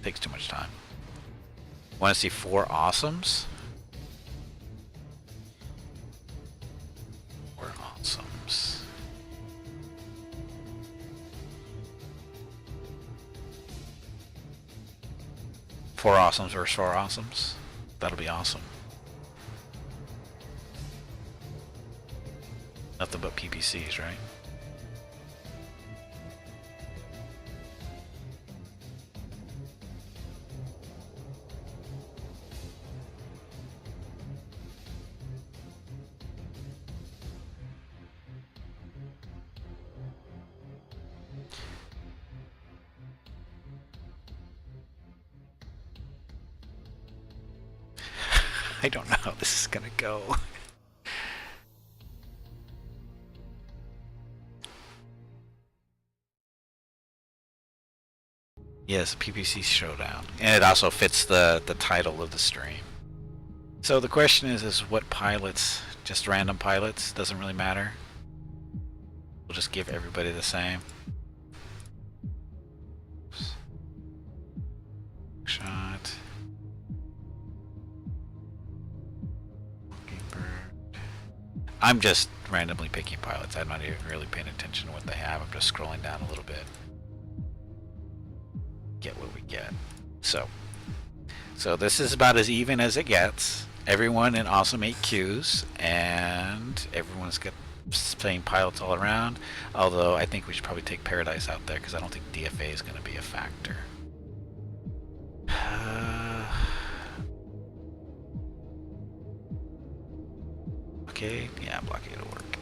Takes too much time. Want to see 4 awesomes? 4 awesomes. Four awesomes versus 4 awesomes. That'll be awesome. Nothing but PPCs, right? I don't know how this is gonna go. Yes, PPC Showdown. And it also fits the title of the stream. So the question is what pilots? Just random pilots? Doesn't really matter. We'll just give everybody the same. Shot. I'm just randomly picking pilots. I'm not even really paying attention to what they have. I'm just scrolling down a little bit. Get what we get. So this is about as even as it gets. Everyone in awesome 8Qs, and everyone's got playing pilots all around. Although I think we should probably take Paradise out there because I don't think DFA is going to be a factor. Okay, yeah, blockade will work.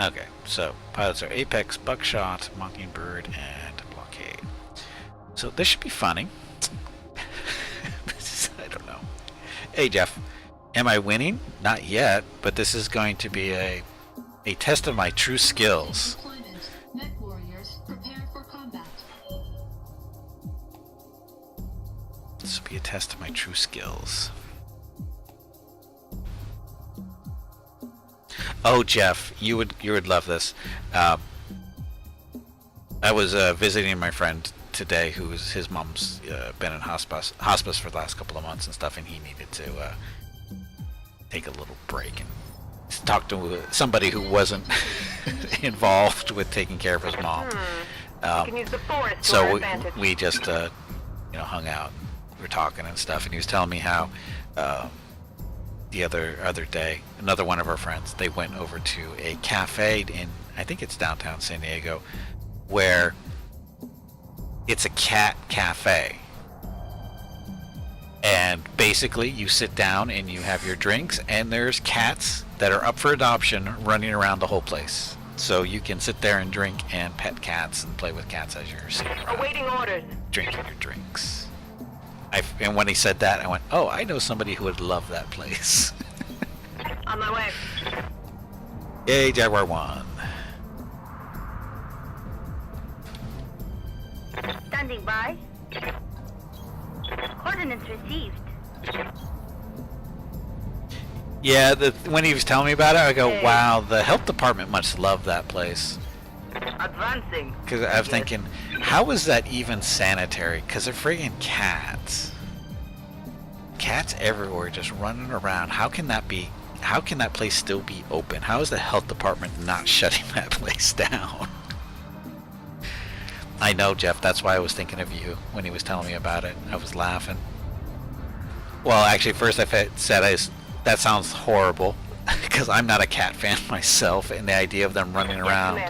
Okay, so pilots are Apex, Buckshot, Mockingbird, and Blockade. So this should be funny. I don't know. Hey Jeff, am I winning? Not yet, but this is going to be a test of my true skills. This will be a test of my true skills. Oh, Jeff, you would love this. I was visiting my friend today, his mom's been in hospice for the last couple of months and stuff, and he needed to take a little break and talk to somebody who wasn't involved with taking care of his mom. So we just hung out. We were talking and stuff, and he was telling me how the other day, another one of our friends, they went over to a cafe in, I think it's downtown San Diego, where it's a cat cafe. And basically you sit down and you have your drinks, and there's cats that are up for adoption running around the whole place. So you can sit there and drink and pet cats and play with cats as you're sitting around, awaiting orders, drinking your drinks. And when he said that, I went, oh, I know somebody who would love that place. On my way. Yay, Jaguar 1. Standing by. Coordinates received. Yeah, when he was telling me about it, I go, wow, the health department must love that place. Advancing. Because I was thinking, how is that even sanitary? Because they're friggin' cats. Cats everywhere just running around. How can that be? How can that place still be open? How is the health department not shutting that place down? I know, Jeff. That's why I was thinking of you when he was telling me about it. I was laughing. Well, actually, first I said, that sounds horrible. Because I'm not a cat fan myself, and the idea of them running around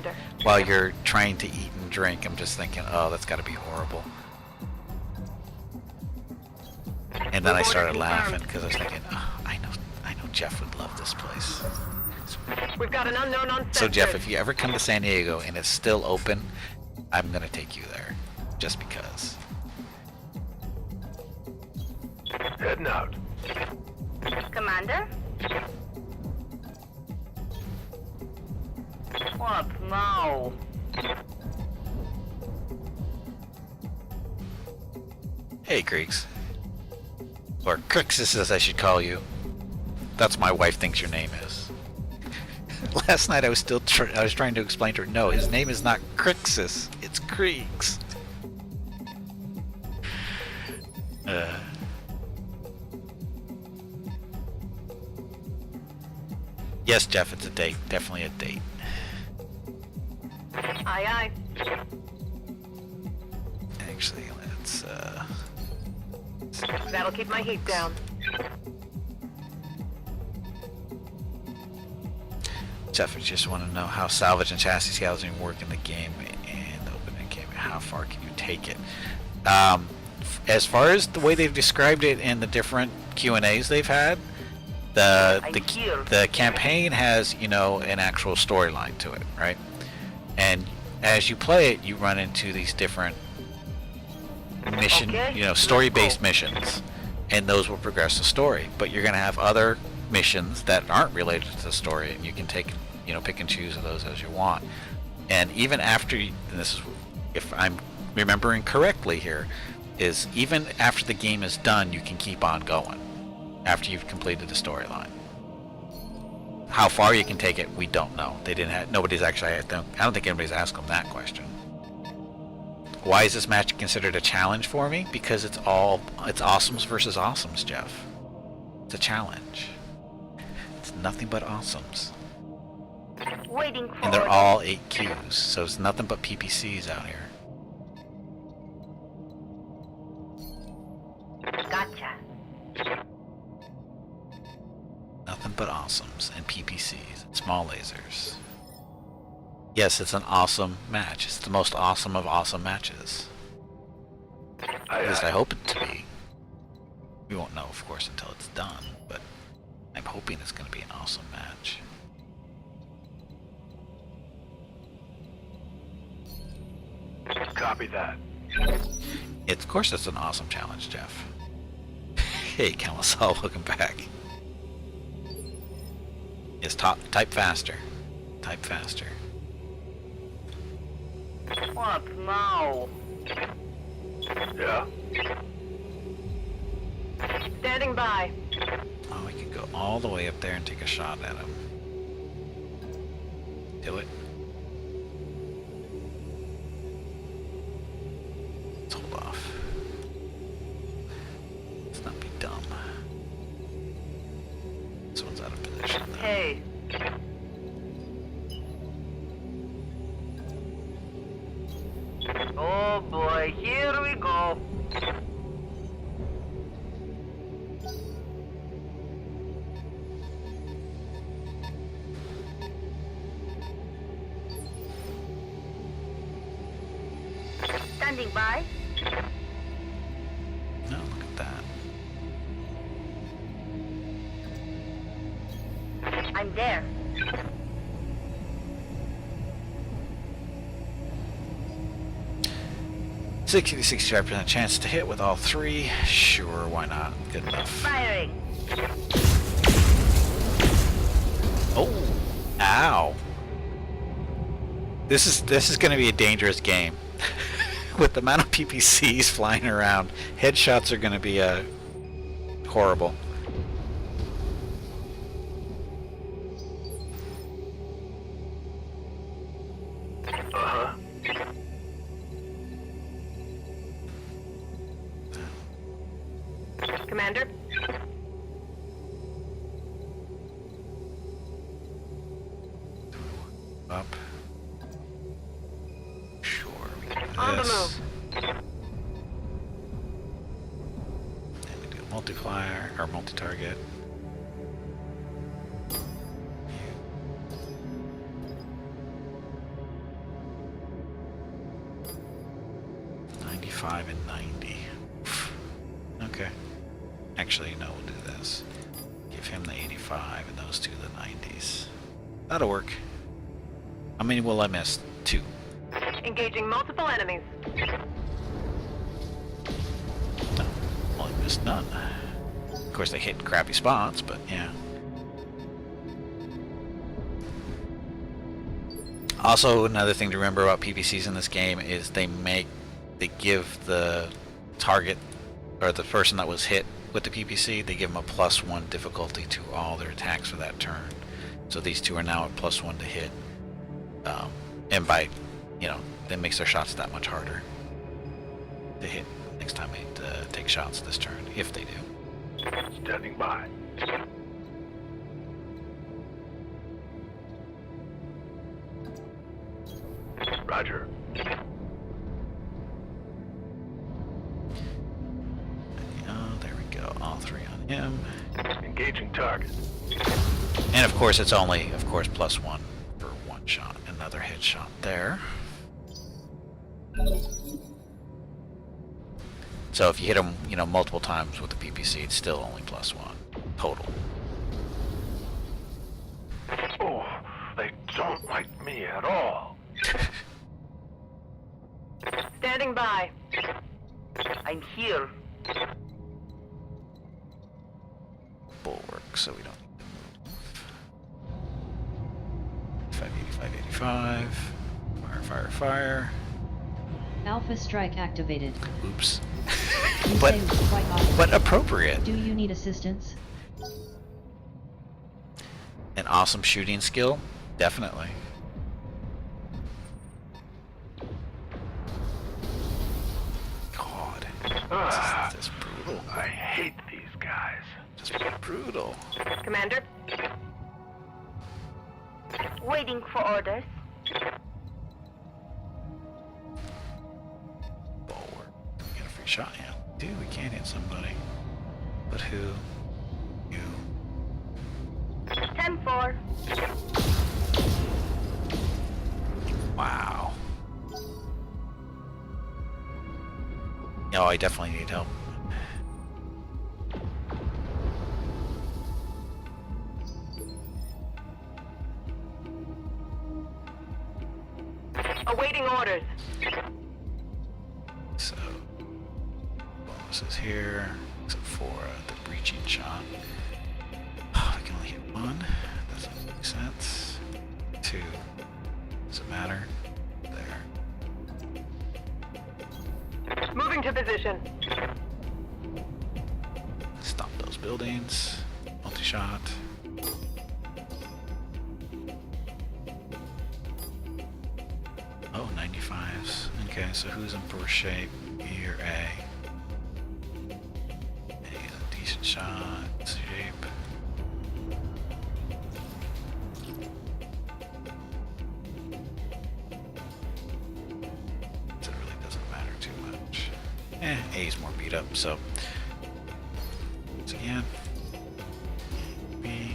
while you're trying to eat and drink, I'm just thinking, oh, that's got to be horrible. And then I started laughing because I was thinking, oh, I know Jeff would love this place. We've got an unknown on So Jeff, if you ever come to San Diego and it's still open, I'm gonna take you there, just because. Heading out. Commander? What now? Hey, Creeks. Or Crixus, as I should call you. That's what my wife thinks your name is. Last night I was still I was trying to explain to her, no, his name is not Crixus, it's Kriegs. Yes, Jeff, it's a date. Definitely a date. Aye, aye. Actually, let's That'll keep my heat down. Jeff, I just want to know how salvage and chassis housing work in the game and the open game. How far can you take it? As far as the way they've described it in the different Q&As they've had, the campaign has, you know, an actual storyline to it, right? And as you play it, you run into these different story-based missions, and those will progress the story. But you're going to have other missions that aren't related to the story, and you can take, pick and choose of those as you want. And even after, and this is, if I'm remembering correctly here, is even after the game is done, you can keep on going after you've completed the storyline. How far you can take it, we don't know. Nobody's actually, I don't think anybody's asked them that question. Why is this match considered a challenge for me? Because it's awesomes versus awesomes, Jeff. It's a challenge. It's nothing but awesomes. Waiting for And they're all 8 Qs, so it's nothing but PPCs out here. Gotcha. Nothing but awesomes and PPCs and small lasers. Yes, it's an awesome match. It's the most awesome of awesome matches. At least I hope it to be. We won't know, of course, until it's done, but I'm hoping it's going to be an awesome match. Copy that. Of course it's an awesome challenge, Jeff. Hey, Calisol, welcome back. Yes, type faster. Type faster. What now? Yeah? Standing by. Oh, we could go all the way up there and take a shot at him. Do it. Let's hold off. Let's not be dumb. This one's out of position, though. Hey. Oh boy, here we go. Standing by. No, look at that. I'm there. 60 to 65% chance to hit with all 3. Sure, why not? Good enough. Firing. Oh, ow! This is going to be a dangerous game. With the amount of PPCs flying around, headshots are going to be horrible. Uh-huh. Commander. Up. Sure, we can do On the this. move. And we do multiplier or multi-target. .95 and 90. Okay. Actually, no, we'll do this. Give him the 85 and those two the 90s. That'll work. How many will I miss? 2. Engaging multiple enemies. No. Well, I missed none. Of course, they hit crappy spots, but yeah. Also, another thing to remember about PPCs in this game is they give the target or the person that was hit with the PPC, they give them a +1 difficulty to all their attacks for that turn. So these two are now at +1 to hit. And by, that makes their shots that much harder to hit next time they take shots this turn, if they do. Standing by. Roger. There we go. All three on him. Engaging target. And of course, it's only, +1 for one shot. Another hit shot there. So if you hit him, multiple times with the PPC, it's still only +1 total. Oh, they don't like me at all. Standing by. I'm here. Bulwark, so we don't need to move. 85. Fire, fire. Alpha strike activated. Oops. You But say it was quite obvious. but appropriate. Do you need assistance? An awesome shooting skill, definitely. God, this is brutal. I hate these guys. Just brutal. Commander. Waiting for orders. Bulwark. Do we get a free shot? Yeah, dude, we can hit somebody. But who? You. 10-4. Wow. No, I definitely need help. Awaiting orders. So, bonuses here, except for the breaching shot. Oh, we can only hit one. Doesn't make sense. Two. Doesn't matter. There. Moving to position. Stop those buildings. Multi-shot. Oh, 95s. Okay, so who's in poor shape? Here, A. A, a decent shot. Shape. So it really doesn't matter too much. A's more beat up, so. Once again. B.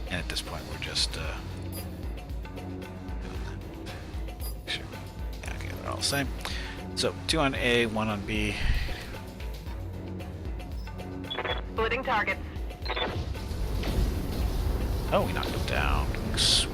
And at this point, we're just, sure. Yeah, okay, they're all the same. So, 2 on A, 1 on B. Splitting targets. Oh, we knocked him down. Sweet.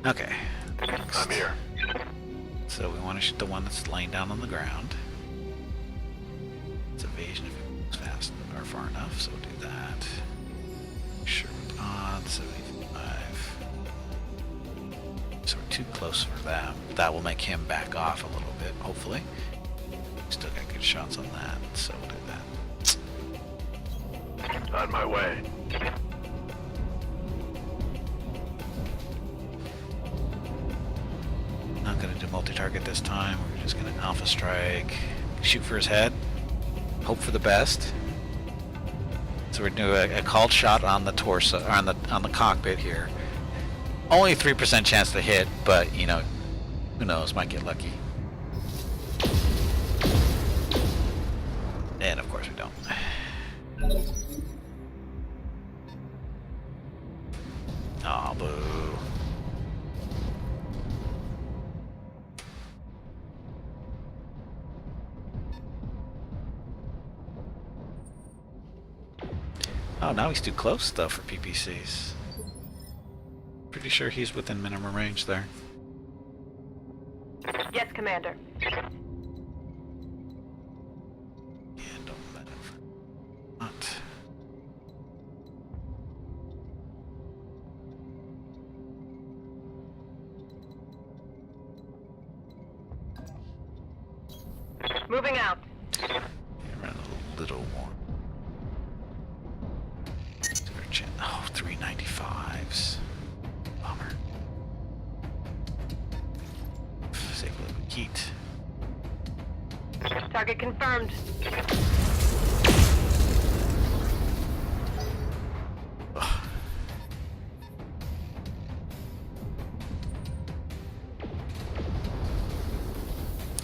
Okay. I'm here. So we want to shoot the one that's laying down on the ground. It's evasion if it moves fast or far enough, so we'll do that. Sure, with odds, 75. So we're too close for that. That will make him back off a little bit, hopefully. Still got good shots on that, so we'll do that. On my way. Not gonna do multi-target this time. We're just gonna alpha strike, shoot for his head, hope for the best. So we're doing a called shot on the torso, or on the cockpit here. Only 3% chance to hit, but who knows? Might get lucky. And of course we don't. Aw, boo. Oh, now he's too close, though, for PPCs. Pretty sure he's within minimum range there. Yes, Commander. Moving out. Yeah, run a little more. Search it. Oh, 395s. Bummer. Save a little heat. Target confirmed. Ugh.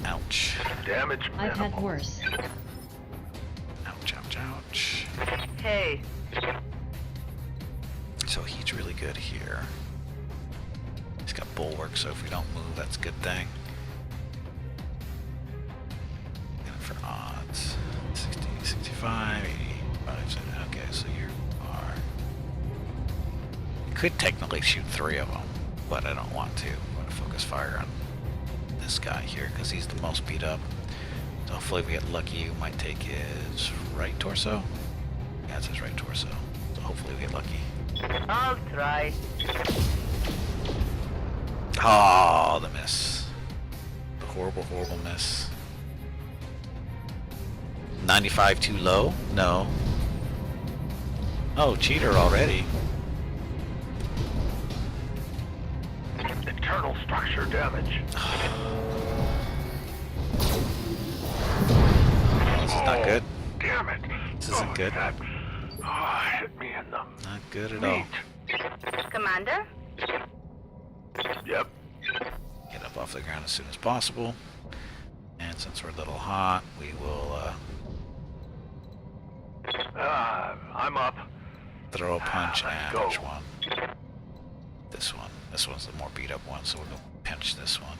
Ouch. Damage I've had minimal. worse. Ouch, ouch, ouch. Hey. So he's really good here. He's got bulwark, so if we don't move, that's a good thing. And for odds, 60, 65, 85, okay, so you are... You could technically shoot 3 of them, but I don't want to. I'm going to focus fire on this guy here, because he's the most beat up. So hopefully if we get lucky, we might take his right torso. Yeah, it's his right torso. So hopefully we get lucky. I'll try. Oh, the miss. The horrible, horrible miss. 95 too low? No. Oh, cheater already. Internal structure damage. This is not good. Damn it. This isn't good. That hit me in the Not good at all. meat. Commander? Yep. Get up off the ground as soon as possible. And since we're a little hot, we will I'm up. throw a punch Let's at go. which one? This one. This one's the more beat up one, so we'll go pinch this one.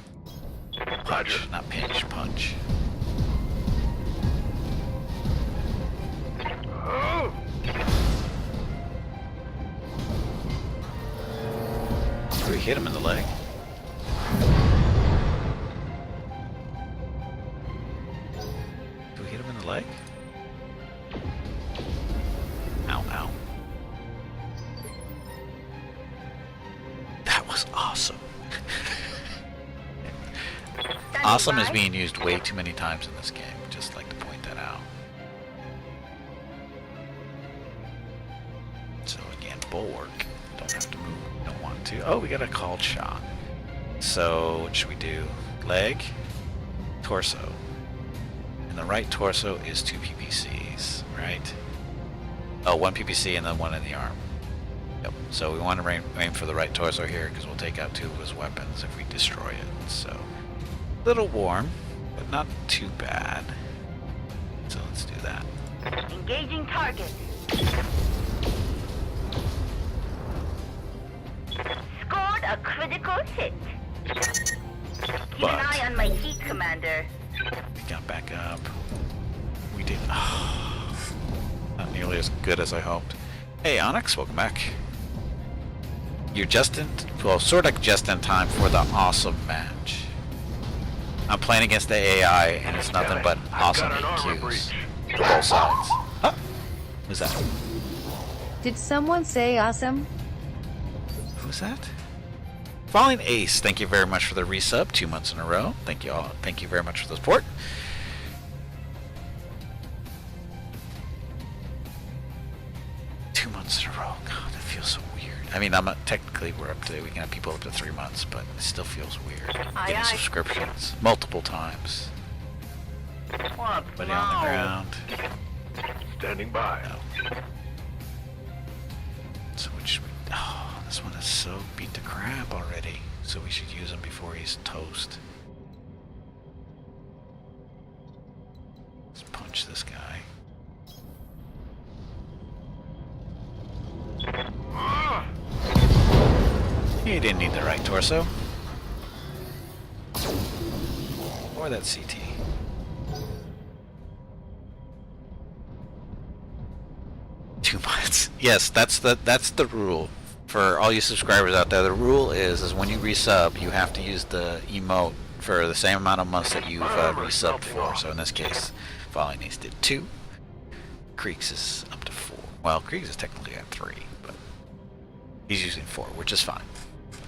Punch, Roger. not pinch, punch. Oh! We hit him in the leg. Do we hit him in the leg? Ow, ow. That was awesome. Awesome is being used way too many times in this game. Just like to point that out. So again, bulwark. Don't have to move. Don't want to. Oh, we got a called shot. So what should we do? Leg, torso. And the right torso is 2 PPCs, right? Oh, 1 PPC and then 1 in the arm. Yep. So we want to aim for the right torso here because we'll take out 2 of his weapons if we destroy it. So a little warm, but not too bad. So let's do that. Engaging target. Scored a critical hit. Keep But- an eye on my heat, Commander. We got back up. We did. Not nearly as good as I hoped. Hey, Onyx, welcome back. You're just in, well, sort of just in time for the awesome match. I'm playing against the AI, and it's nothing but awesome I've got an armor EQs breach. to both sides. Huh? Who's that? Did someone say awesome? Who's that? Falling Ace, thank you very much for the resub, 2 months in a row. Thank you all. Thank you very much for the support. In a row. God, that feels so weird. I mean, I'm not, technically we're up to, we can have people up to 3 months, but it still feels weird. Aye, Getting aye. subscriptions multiple times. What? Buddy on the ground. Standing by. No. So which should we, oh, this one is so beat to crap already. So we should use him before he's toast. Let's punch this guy. He didn't need the right torso. Or that CT. 2 months. Yes, that's the rule. For all you subscribers out there, the rule is when you resub, you have to use the emote for the same amount of months that you've resubbed for. So in this case, Falling Ace did 2. Creeks is up to 4. Well, Creeks is technically at 3, but he's using 4, which is fine.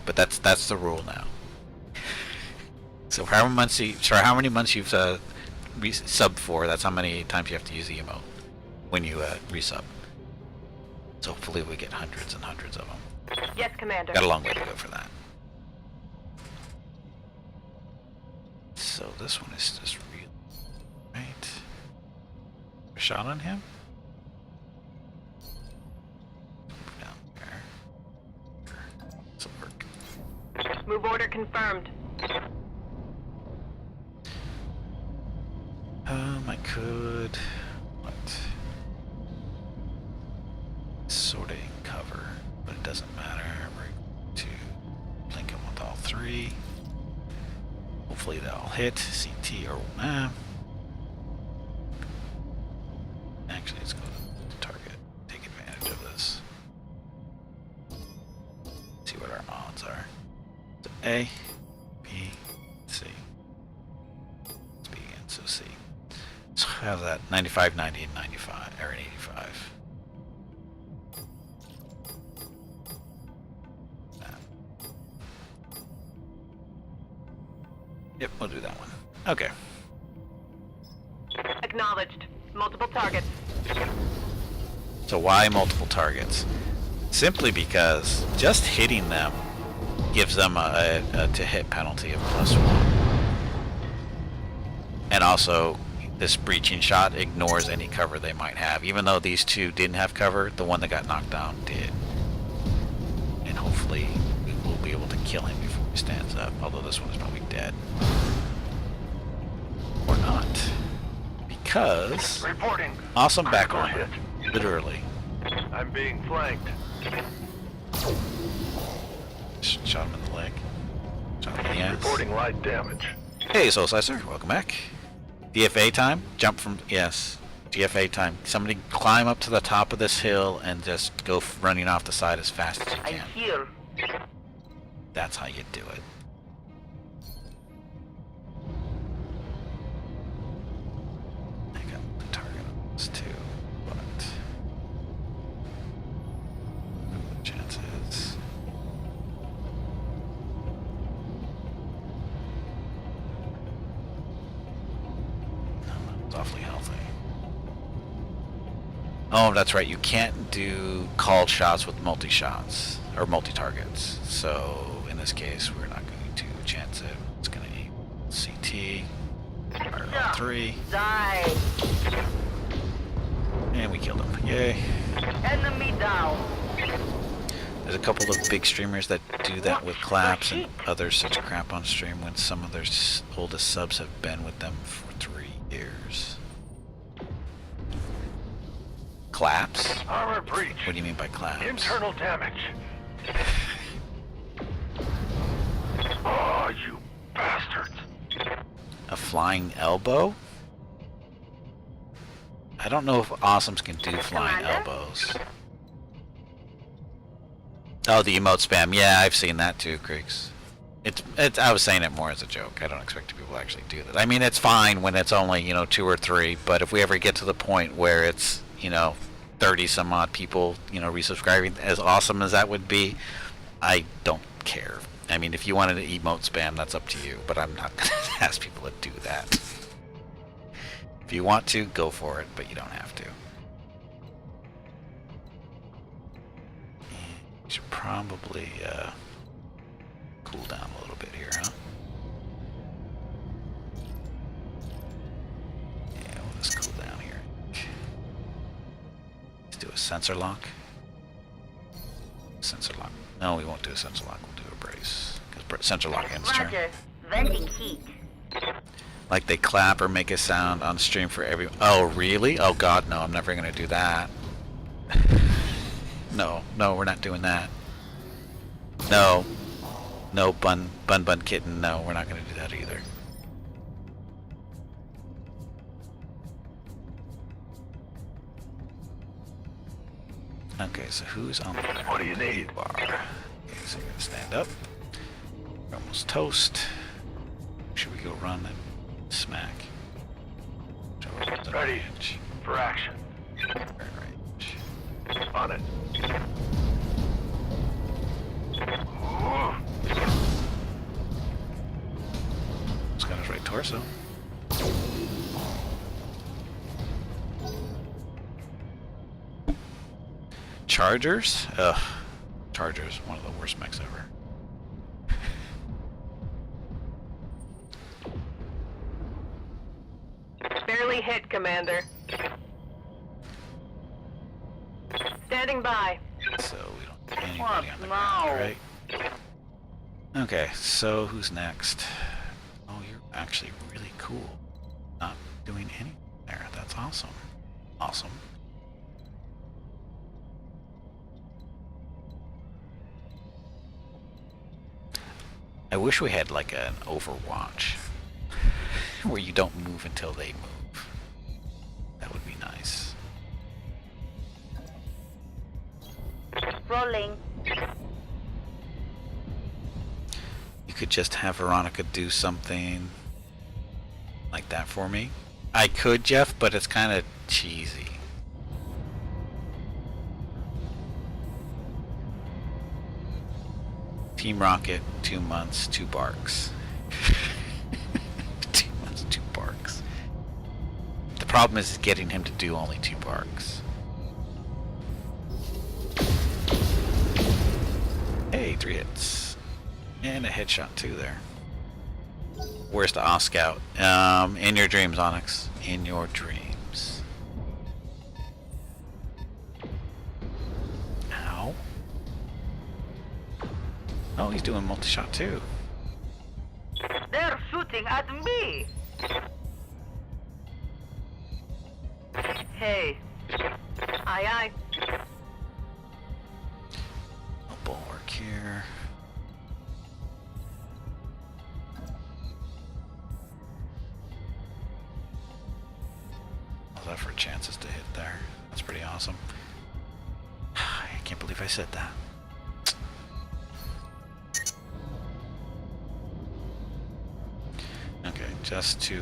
But that's the rule now. So for how many months you've sub for. That's how many times you have to use the emote when you resub. So hopefully we get hundreds and hundreds of them. Yes, Commander. Got a long way to go for that. So this one is just real, right? A shot on him? Down there. This'll work. Move order confirmed. I could... What? Sorta in cover, but it doesn't matter. We're going to link them with all three. Hopefully they'll hit CT or Actually, let's go to target. Take advantage of this. See what our odds are. So A, B, C. Let's B again, so C. So how's that? 95, 90, and 95, or 85. Yep, we'll do that one. Okay. Acknowledged. Multiple targets. So why multiple targets? Simply because just hitting them gives them a to-hit penalty of +1. And also, this breaching shot ignores any cover they might have. Even though these two didn't have cover, the one that got knocked down did. And hopefully, we will be able to kill him before he stands up. Although this one is probably dead. Or not. Because... Reporting. Awesome back Critical on. hit. Literally. I'm being flanked. Shot him in the leg. Shot him in the ass. Reporting light damage. Hey, Soul Slicer, welcome back. DFA time? Jump from... Yes. DFA time. Somebody climb up to the top of this hill and just go running off the side as fast as you I'm can. here. That's how you do it. I got the target on this too, but... what are the chances? It's awfully healthy. Oh, that's right. You can't do called shots with multi-shots or multi-targets. So in this case, we're not going to chance it. It's going to aim CT. Fire all three. Die. And we killed him. Yay. Enemy down. There's a couple of big streamers that do that with claps and other such crap on stream when some of their oldest subs have been with them for 3 years. Claps? Armor breach. What do you mean by claps? Internal damage. Oh, you bastards. A flying elbow? I don't know if Awesomes can do flying Commander? elbows. Oh, the emote spam. Yeah, I've seen that too, Creeks. It's. I was saying it more as a joke. I don't expect people to actually do that. I mean, it's fine when it's only, 2 or 3, but if we ever get to the point where it's, 30 some odd people, resubscribing, as awesome as that would be, I don't care. I mean, if you wanted to emote spam, that's up to you, but I'm not going to ask people to do that. If you want to, go for it, but you don't have to. We should probably cool down a little bit here, huh? Yeah, we'll just cool down here. Let's do a sensor lock. Sensor lock. No, we won't do a sensor lock. We'll do a brace. Because sensor lock ends turn. Roger. Venting heat. Like they clap or make a sound on stream for every... Oh, really? Oh, God, no. I'm never going to do that. No, we're not doing that. No. No, bun kitten. No, we're not going to do that either. Okay, so who's on the What do you need? bar? Okay, so we're going to stand up. We're almost toast. Should we go run and smack? Ready for action. Range. On it. It's got his right torso. Chargers? Ugh. Chargers, one of the worst mechs ever. Barely hit, Commander. Standing by. So we don't get anybody What on the now? ground, right? Okay, so who's next? Oh, you're actually really cool. Not doing anything there. That's awesome. Awesome. I wish we had like an Overwatch where you don't move until they move. That would be nice. Rolling. You could just have Veronica do something like that for me. I could, Jeff, but it's kind of cheesy. Team Rocket, 2 months, 2 barks. 2 months, 2 barks. The problem is getting him to do only 2 barks. Hey, 3 hits. And a headshot too there. Where's the Oscout? In your dreams, Onyx. In your dreams. Ow. Oh, he's doing multi-shot too. They're shooting at me. Hey. Aye, aye. A bulwark here. How's that for chances to hit there? That's pretty awesome. I can't believe I said that. Okay, just to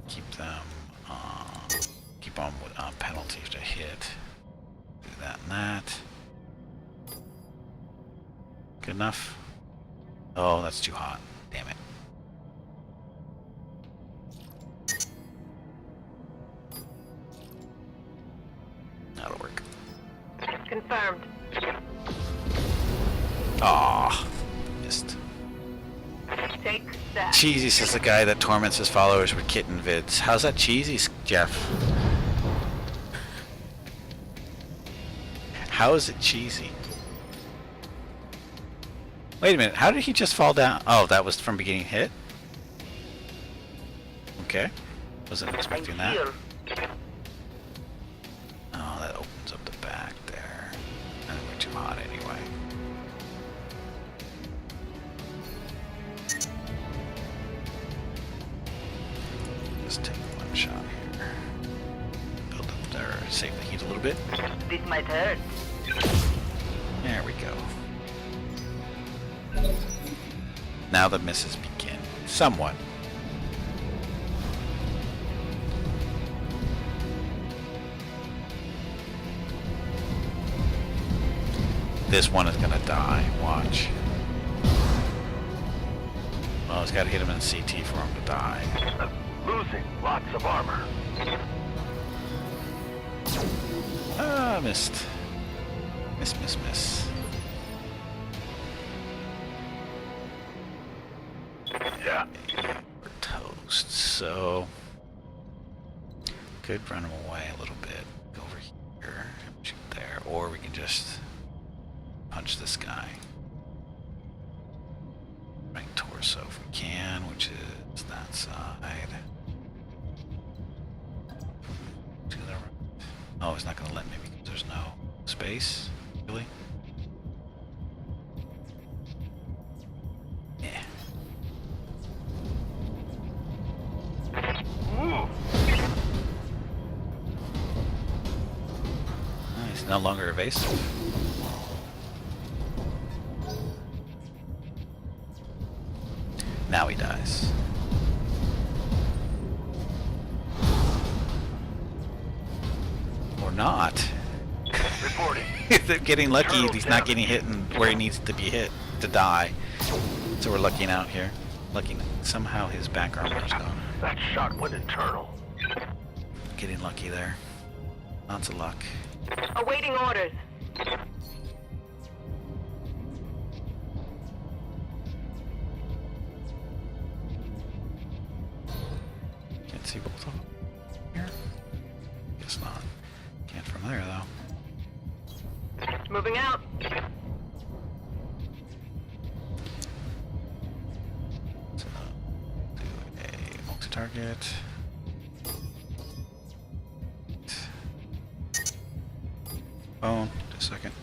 keep them keep on with penalties to hit. Do that and that. Good enough? Oh, that's too hot. Damn it. That'll work. Confirmed. Aw, missed. Take that. Cheesy says the guy that torments his followers with kitten vids. How's that cheesy, Jeff? How is it cheesy? Wait a minute, how did he just fall down? Oh, that was from beginning hit? Okay. Wasn't expecting I'm that. here. Oh, that opens up the back there. And we're too hot anyway. Just take one shot here. Build up there, save the heat a little bit. This might hurt. There we go. Now the misses begin. Somewhat. This one is gonna die. Watch. Well, it's gotta hit him in CT for him to die. Losing lots of armor. Ah, missed. Miss. Yeah. We're toast. So could run him away a little bit. Go over here and shoot there, or we can just punch this guy. Right torso if we can, which is that side. To the right. Oh, he's not gonna let me because there's no space. Really? Yeah. Ooh. He's no longer evasive. Now he dies. Or not. Reporting. They're getting lucky. He's not getting hit where he needs to be hit to die. So we're lucking out here. Lucking. Somehow his back armor is gone. That shot went internal. Getting lucky there. Lots of luck. Awaiting orders. Can't see both of them here. Guess not. Can't from there though. Moving out. So, do a multi-target. Phone. Just a second.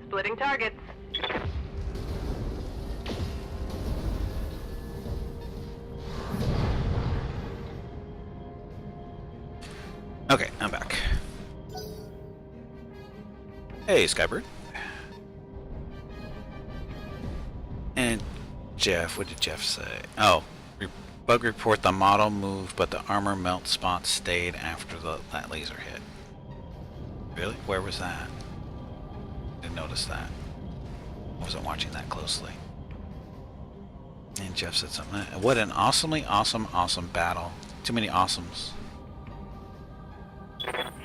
Splitting targets. Okay, I'm back. Hey, Skybird. And Jeff, what did Jeff say? Oh, bug report, the model moved, but the armor melt spot stayed after that laser hit. Really? Where was that? Didn't notice that. Wasn't watching that closely. And Jeff said something. What an awesome battle. Too many awesomes.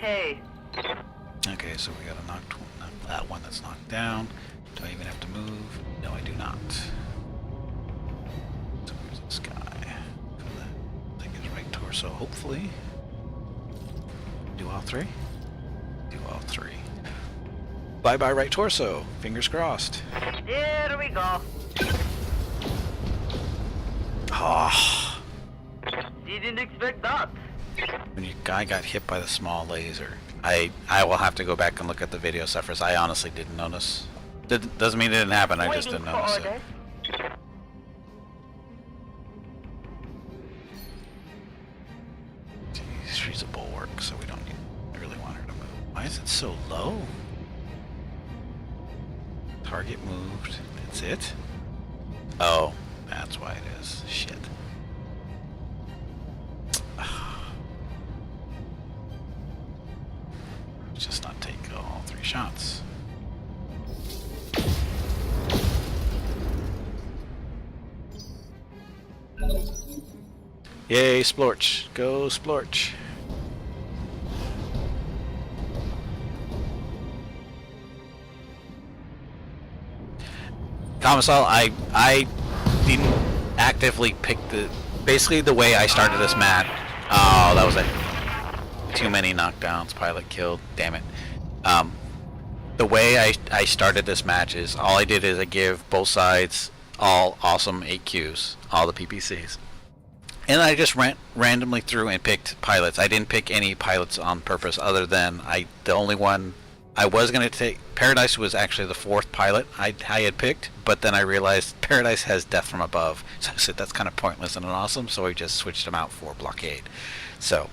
Hey. Okay, so we got a knocked one, that one that's knocked down. Do I even have to move? No, I do not. So where's this guy? That thing is right torso, hopefully. Do all three? Do all three. Bye-bye right torso. Fingers crossed. Here we go. Ah. Didn't expect that. When your guy got hit by the small laser. I will have to go back and look at the video suffers. I honestly didn't notice. Doesn't mean it didn't happen, I just didn't notice it. Jeez, she's a bulwark, so we don't really want her to move. Why is it so low? Target moved. That's it? Oh, that's why it is. Shit. Just not take all three shots. Yay, Splorch. Go, Splorch. Thomasol, I didn't actively pick the... Basically, the way I started this match... Oh, that was a... Too many knockdowns. Pilot killed. Damn it. The way I started this match is all I did is I give both sides all awesome 8Qs, all the PPCs. And I just randomly threw and picked pilots. I didn't pick any pilots on purpose other than the only one I was going to take. Paradise was actually the fourth pilot I had picked, but then I realized Paradise has death from above. So I said that's kind of pointless and awesome, so I just switched them out for blockade. So...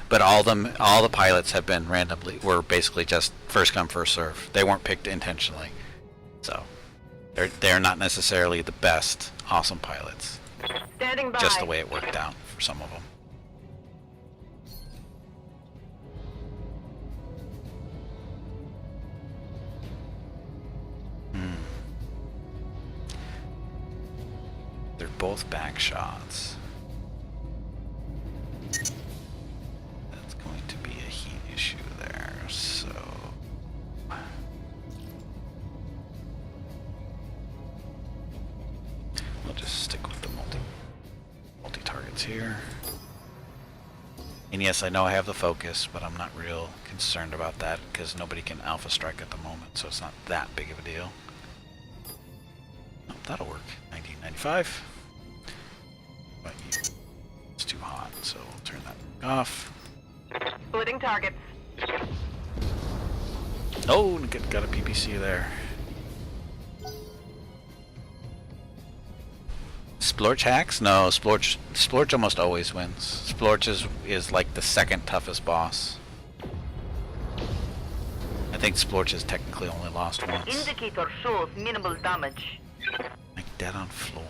But all the pilots have been were basically just first come first serve. They weren't picked intentionally, so they're not necessarily the best awesome pilots. Standing by. Just the way it worked out for some of them. They're both back shots. Issue there, so we'll just stick with the multi targets here. And yes, I know I have the focus, but I'm not real concerned about that because nobody can alpha strike at the moment, so it's not that big of a deal. Oh, that'll work. 1995. 45. But it's too hot, so we'll turn that off. Splitting targets. Oh, got a PPC there. Splorch hacks? No, Splorch almost always wins. Splorch is like the second toughest boss. I think Splorch has technically only lost once. Indicator shows minimal damage. Like dead on floor.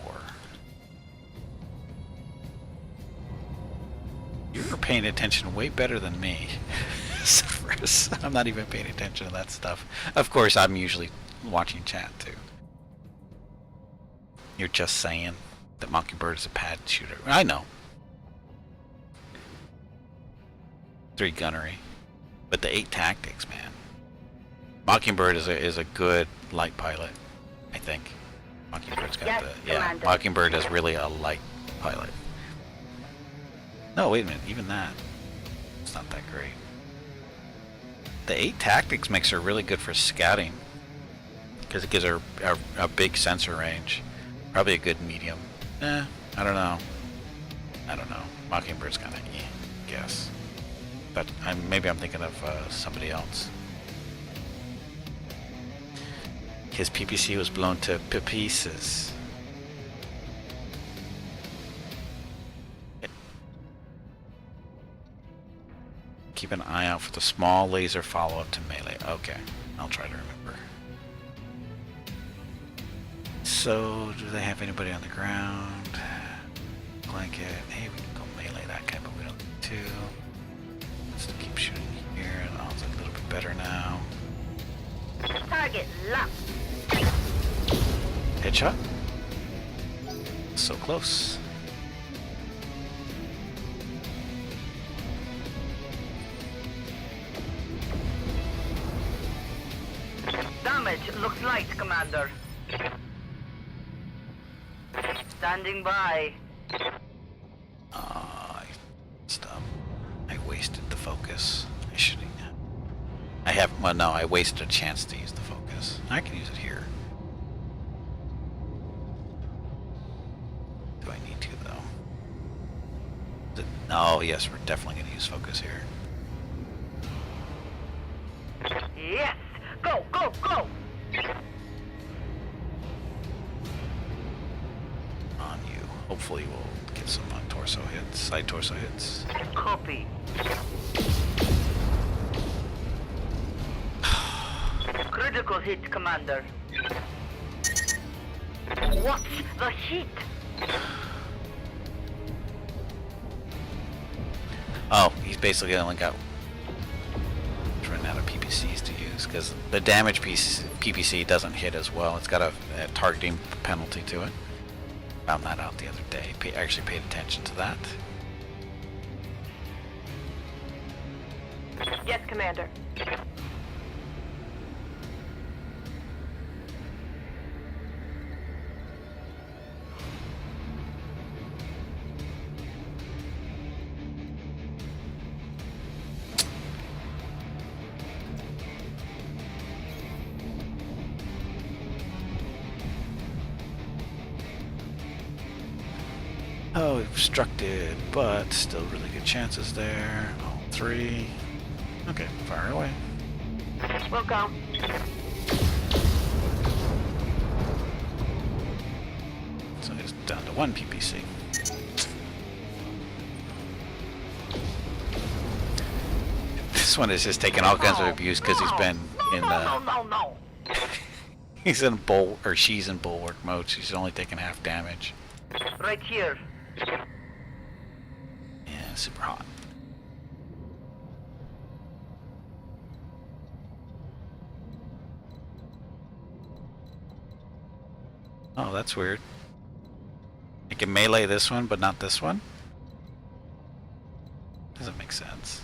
You're paying attention way better than me. Severus. I'm not even paying attention to that stuff. Of course, I'm usually watching chat too. You're just saying that Mockingbird is a pad shooter. I know. 3 gunnery. But the 8 tactics, man. Mockingbird is a good light pilot, I think. Mockingbird's got Commander. Mockingbird is really a light pilot. No, wait a minute, even that. It's not that great. The 8 tactics makes her really good for scouting. Because it gives her a big sensor range. Probably a good medium. I don't know. Mockingbird's kind of guess. But maybe I'm thinking of somebody else. His PPC was blown to pieces. Keep an eye out for the small laser follow-up to melee. Okay, I'll try to remember. So, do they have anybody on the ground? Blanket. Hey, we can go melee that guy, but we don't need to. Let's keep shooting here. Oh, it's a little bit better now. Target locked. Headshot? So close. Damage looks light, Commander. Standing by. Stop. I wasted the focus. I shouldn't. Well, no, I wasted a chance to use the focus. I can use it here. Do I need to, though? Oh, yes, we're definitely going to use focus here. Yes! Go, go, go! On you. Hopefully we'll get some torso hits, side torso hits. Copy. Critical hit, Commander. Watch the heat! Oh, he's basically only got running out of PPCs to use because the damage PPC doesn't hit as well. It's got a targeting penalty to it. Found that out the other day. Actually paid attention to that. Yes, Commander. Oh, obstructed, but still really good chances there. All 3. Okay, fire away. We'll go. So it's down to 1 PPC. This one is just taking all kinds of abuse because he's been in the... No. He's in or she's in bulwark mode. She's only taking half damage. Right here. Yeah, super hot. Oh, that's weird. I can melee this one, but not this one? Doesn't make sense.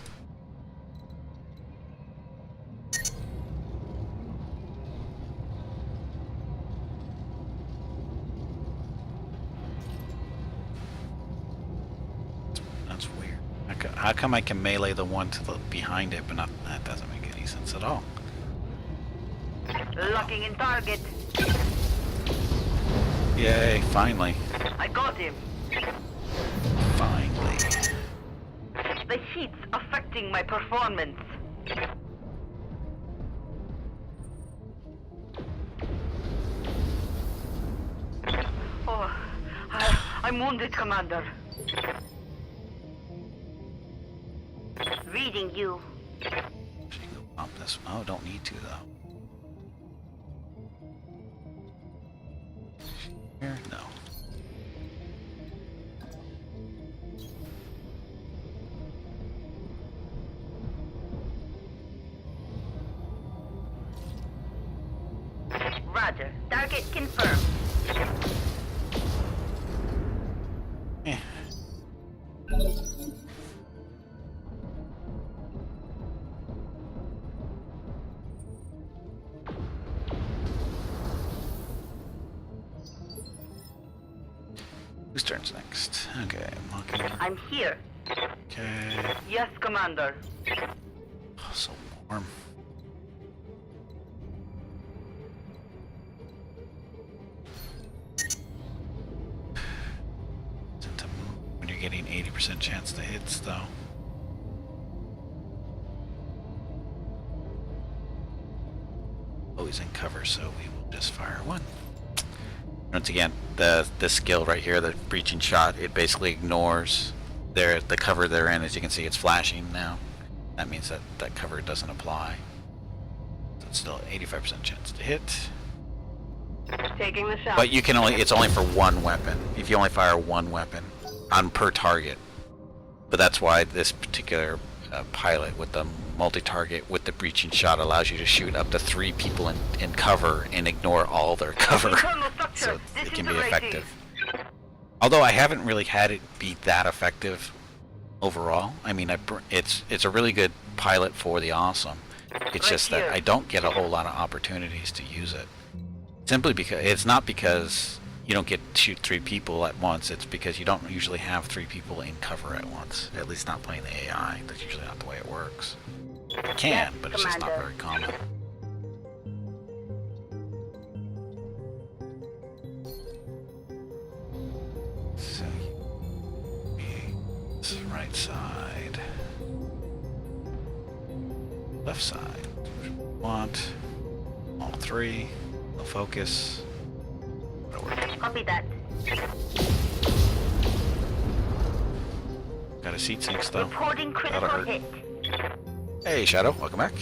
That's weird. How come I can melee the one to the behind it, but not... That doesn't make any sense at all. Locking in target. Yay, finally. I got him. Finally. The heat's affecting my performance. Oh, I'm wounded, Commander. Reading you. Should go pump this. Oh, don't need to though. Here? No. Roger. Target confirmed. Eh. Whose turn's next? Okay, Mocking. I'm here. Okay. Yes, Commander. Oh, so warm. When you're getting 80% chance to hits, though. Oh, he's in cover, so we will just fire one. Once again, the skill right here, the breaching shot, it basically ignores the cover they're in. As you can see, it's flashing now. That means that that cover doesn't apply. So it's still 85% chance to hit. Taking the shot. But you can only, it's only for one weapon. If you only fire one weapon on per target. But that's why this particular pilot with the multi-target with the breaching shot allows you to shoot up to 3 people in cover and ignore all their cover. Internal structure So it can be disintegrating. effective. Although I haven't really had it be that effective overall. I mean, it's a really good pilot for the awesome. It's just that I don't get a whole lot of opportunities to use it. Simply because it's not because you don't get to shoot 3 people at once. It's because you don't usually have 3 people in cover at once. At least not playing the AI. That's usually not the way it works. It can, Yes, but it's just not Commander. very common. So it's right side, left side. Want all 3. No focus. That'll work. Copy that. Got a seat sinks though. Reporting critical That'll hurt. hit. Hey Shadow, welcome back.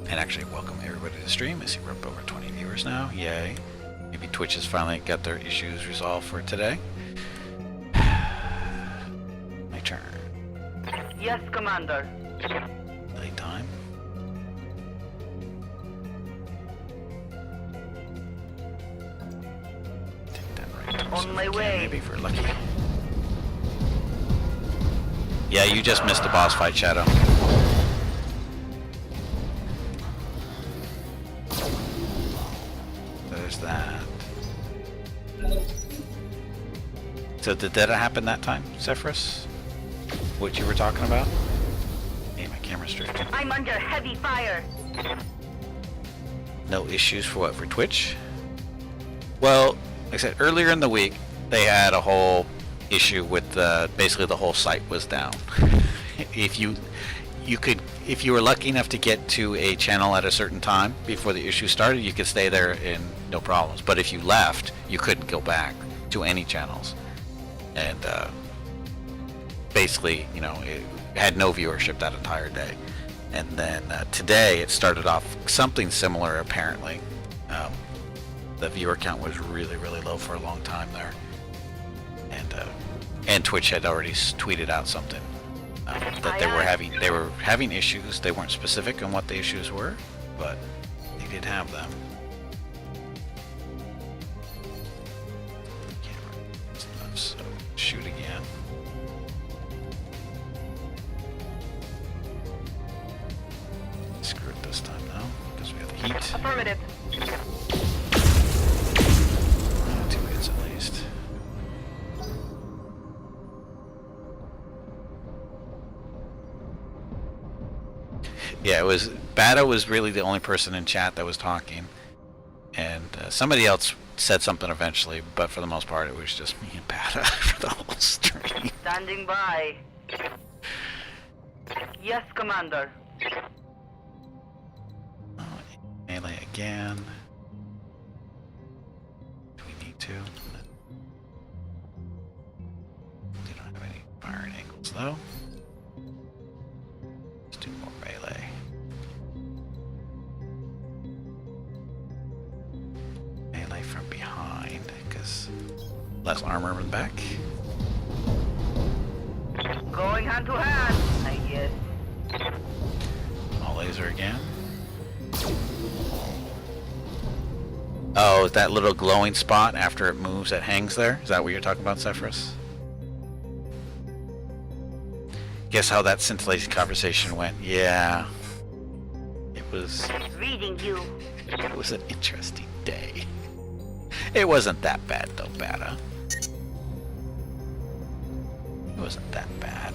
And actually, welcome everybody to the stream. I see we're up over 20 viewers now. Yay. Maybe Twitch has finally got their issues resolved for today. My turn. Yes, Commander. Late time. Take that right. On my way. Maybe if we're lucky. Yeah, you just missed the boss fight, Shadow. There's that. So did that happen that time, Zephyrus? What you were talking about? Hey, my camera's drifting. I'm under heavy fire. No issues for what? For Twitch? Well, like I said, earlier in the week, they had a whole issue with basically the whole site was down. If you were lucky enough to get to a channel at a certain time before the issue started, you could stay there and no problems. But if you left, you couldn't go back to any channels. And basically, you know, it had no viewership that entire day. And then today it started off something similar apparently. The viewer count was really, really low for a long time there. And Twitch had already tweeted out something that they were having issues. They weren't specific on what the issues were, but they did have them. Camera. So shoot again. Screw it this time now because we have the heat. Affirmative. 2 hits at least. Yeah, it was Bada was really the only person in chat that was talking, and somebody else said something eventually, but for the most part, it was just me and Bada for the whole stream. Standing by. Yes, Commander. Melee again. Do we need to? We don't have any firing angles though. Let's do more melee. Melee from behind, because less armor in the back. Going hand to hand, I guess. All laser again. Oh, is that little glowing spot after it moves that hangs there? Is that what you're talking about, Zephyrus? Guess how that scintillating conversation went? Yeah. It was... Reading you. It was an interesting day. It wasn't that bad though, Bada. It wasn't that bad.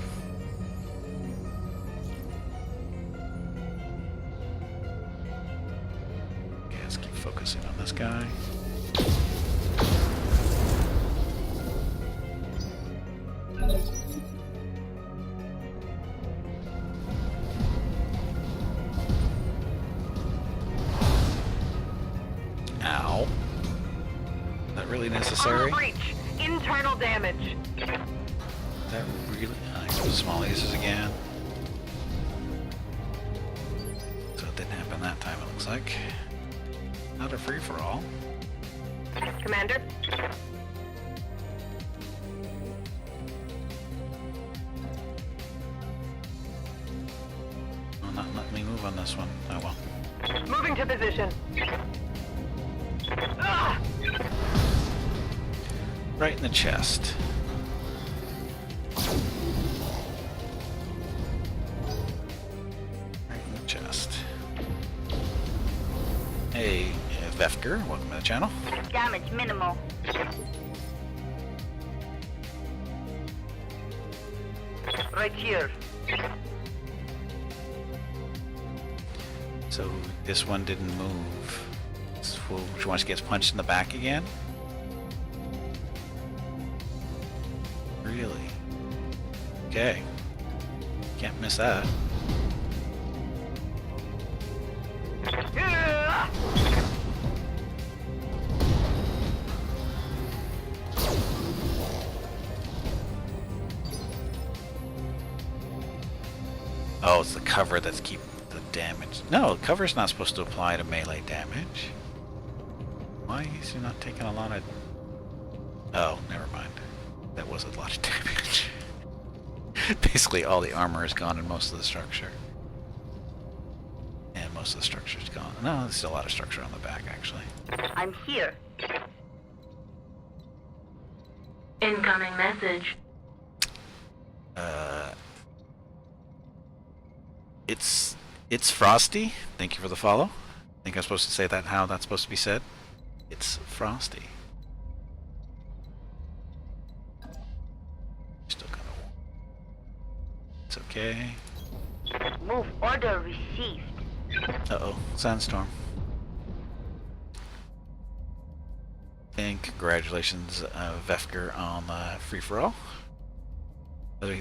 Okay, let's keep focusing on this guy. Ow. Is that really necessary? Armor breach. Internal damage. Is that really? Small lasers again. So it didn't happen that time, it looks like. Not a free-for-all. Commander. Oh, not letting me move on this one. Oh well. Moving to position. Ah! Right in the chest. Right in the chest. Hey, Vefker, welcome to the channel. Damage minimal. Right here. So this one didn't move. This fool, which one gets punched in the back again? Really? Okay. Can't miss that. Ah! Oh, it's the cover that's keeping the damage. No, the cover's not supposed to apply to melee damage. Why is he not taking a lot of... Oh, never mind. That was a lot of damage. Basically, all the armor is gone and most of the structure. And most of the structure's gone. No, there's still a lot of structure on the back, actually. I'm here. Incoming message. It's Frosty. Thank you for the follow. I think I'm supposed to say that how that's supposed to be said. It's Frosty. Still kind of warm. It's okay. Move order received. Uh-oh, sandstorm. And congratulations, Vefker, on free-for-all.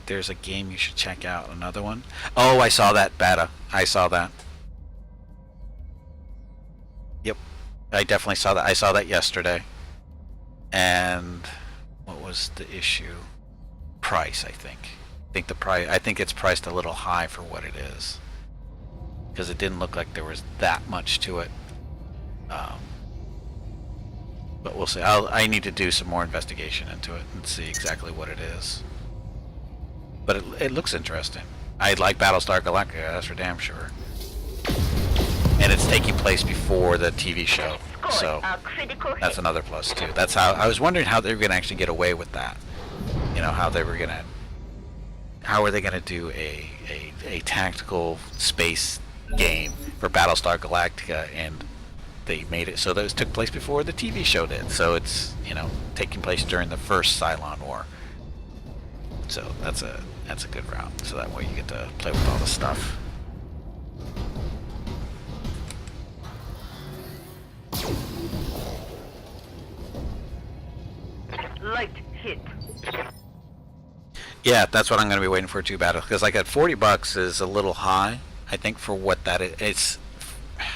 There's a game you should check out. Another one. Oh, I saw that, Bada. I saw that. Yep, I definitely saw that. I saw that yesterday. And what was the issue? Price, I think. I think it's priced a little high for what it is, because it didn't look like there was that much to it. But we'll see. I need to do some more investigation into it and see exactly what it is. But it looks interesting. I like Battlestar Galactica, that's for damn sure. And it's taking place before the TV show, so that's another plus too. That's how I was wondering how they were gonna actually get away with that. You know, how are they gonna do a tactical space game for Battlestar Galactica, and they made it so that it took place before the TV show did. So it's, you know, taking place during the first Cylon War. So that's a good route. So that way you get to play with all the stuff. hit. Yeah, that's what I'm going to be waiting for too, battle, because like at $40 is a little high, I think, for what that is.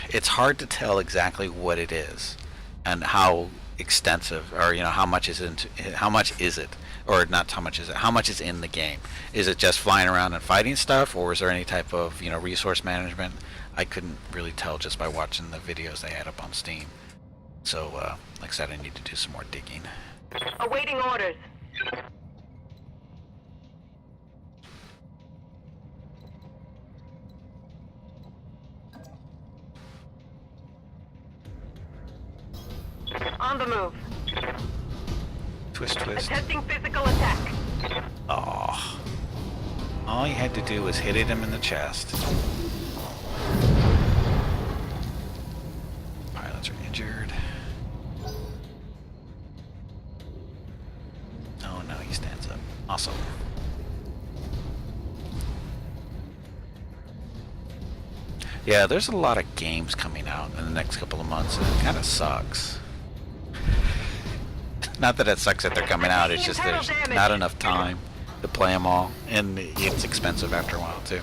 It's hard to tell exactly what it is and how extensive, or how much is it, or not how much is it, how much is in the game. Is it just flying around and fighting stuff, or is there any type of resource management? I couldn't really tell just by watching the videos they had up on Steam. So like I said, I need to do some more digging. Awaiting orders. On the move. Twist. Attempting physical attack. Oh. All he had to do was hit him in the chest. Pilots are injured. Oh no, he stands up. Awesome. Yeah, there's a lot of games coming out in the next couple of months, and it kind of sucks. Not that it sucks that they're coming out, it's just there's not enough time to play them all, and it's expensive after a while too.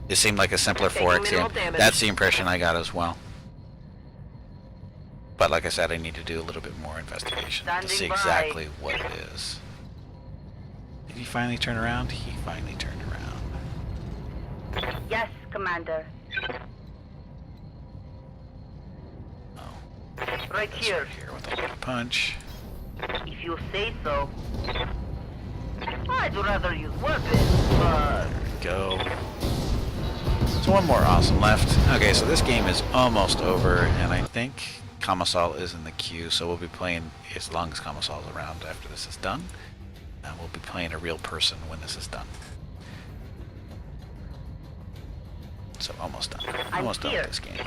It seemed like a simpler 4X game. That's the impression I got as well. But like I said, I need to do a little bit more investigation to see exactly what it is. Did he finally turn around? He finally turned around. Yes, Commander. Oh. Right This here. right here with a little punch. If you say so. I'd rather use weapons, but... There we go. So one more awesome left. Okay, so this game is almost over, and I think Kamasal is in the queue, so we'll be playing as long as Kamasal's around after this is done. And we'll be playing a real person when this is done. So almost done. Almost done with this game.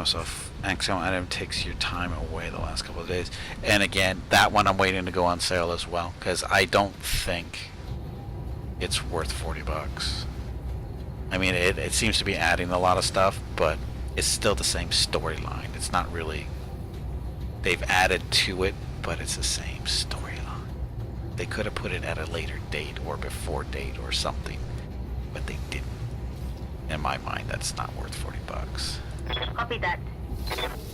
So Axiom item takes your time away the last couple of days. And again, that one I'm waiting to go on sale as well, because I don't think it's worth $40. I mean, it seems to be adding a lot of stuff, but it's still the same storyline. It's not really... They've added to it, but it's the same storyline. They could have put it at a later date or before date or something, but they didn't. In my mind, that's not worth $40. Copy that.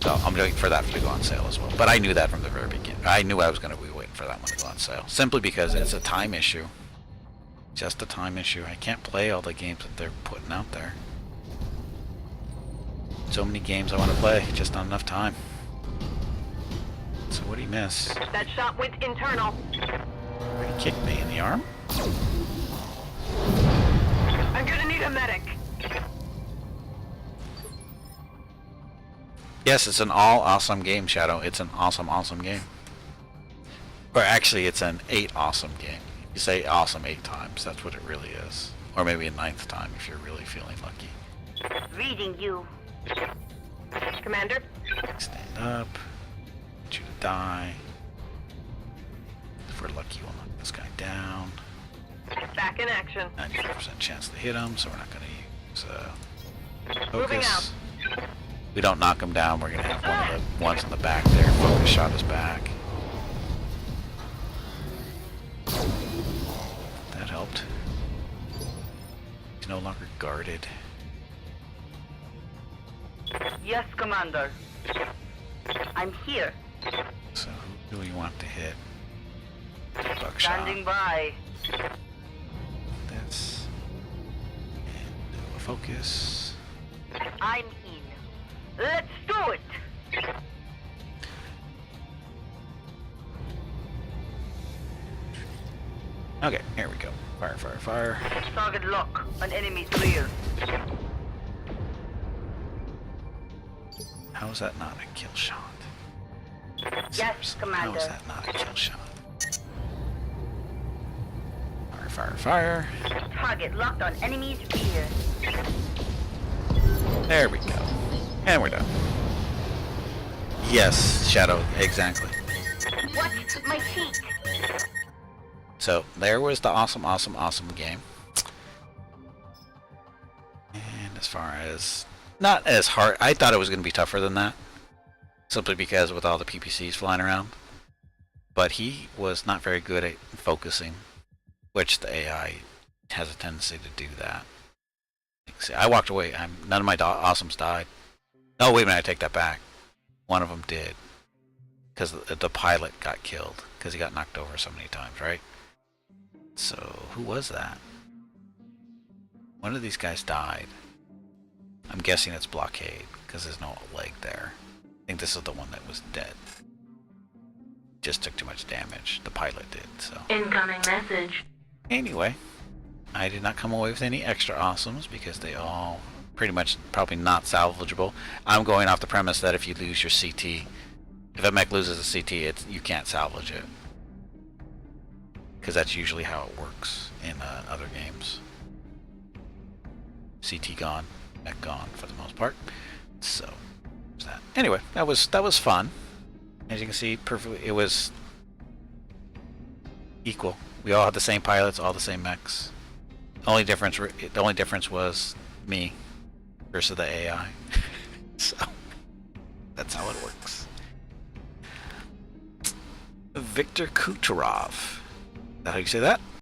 So I'm waiting for that to go on sale as well. But I knew that from the very beginning. I knew I was going to be waiting for that one to go on sale. Simply because it's a time issue. Just a time issue. I can't play all the games that they're putting out there. So many games I want to play, just not enough time. So what did he miss? That shot went internal. He kicked me in the arm? I'm gonna need a medic. Yes, it's an all awesome game, Shadow. It's an awesome, awesome game. Or actually, it's an 8 awesome game. You say awesome 8 times, that's what it really is. Or maybe a 9th time if you're really feeling lucky. Reading you. Commander? Stand up. Get you to die. If we're lucky, we'll knock this guy down. Back in action. 95% chance to hit him, so we're not going to use Moving focus. We don't knock him down, we're going to have one of the ones in the back there. Focus shot his back. That helped. He's no longer guarded. Yes, Commander. I'm here. So who do we want to hit? Buckshot. Standing by. That's... And do a focus. I'm in. Let's do it. Okay, here we go. Fire, fire, fire. Target lock on enemy's rear. How is that not a kill shot? Yes, Seriously, Commander. how is that not a kill shot? Fire, fire, fire. Target locked on enemy's rear. There we go. And we're done. Yes, Shadow, exactly. What? My cheek. So, there was the awesome, awesome, awesome game. And as far as... Not as hard... I thought it was going to be tougher than that. simply because with all the PPCs flying around. But he was not very good at focusing, which the AI has a tendency to do that. See, I walked away. None of my awesomes died. No, wait a minute, I take that back. One of them did. Because the pilot got killed. Because he got knocked over so many times, right? So, who was that? One of these guys died. I'm guessing it's Blockade. Because there's no leg there. I think this is the one that was dead. Just took too much damage. The pilot did, so. Incoming message. Anyway. I did not come away with any extra awesomes because they all pretty much probably not salvageable. I'm going off the premise that if you lose your CT, if a mech loses a CT, you can't salvage it. Because that's usually how it works in other games. CT gone, mech gone for the most part. So, that. Anyway, that was fun. As you can see, perfectly, it was equal. We all had the same pilots, all the same mechs. The only difference was me versus the AI. So that's how it works. Victor Kucherov. Is that how you say that?